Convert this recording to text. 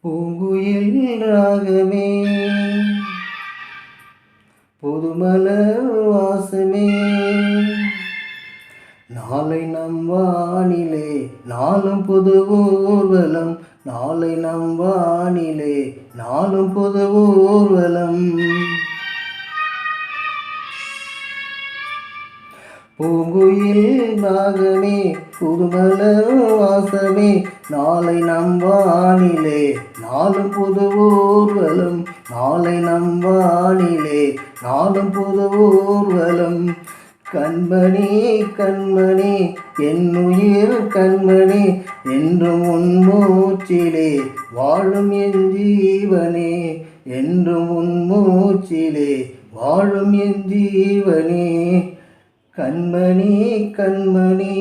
பூங்குயில் ராகமே புதுமலர் வாசமே நாளை நம் வானிலே நாளும் புது ஊர்வலம் நாளை நம் வானிலே நாளும் புது ஊர்வலம் பூங்குயில் ராகமே புதுமலர் வாசமே நாளை நம் வானிலே நாளும் புது ஊர்வலம் நாளை நம் வானிலே நாளும் புது ஊர்வலம் கண்மணி கண்மணி என்னுயிர் கண்மணி என்றும் உன் மூச்சிலே வாழும் என் ஜீவனே என்றும் உன் மூச்சிலே வாழும் என் ஜீவனே கண்மணி கண்மணி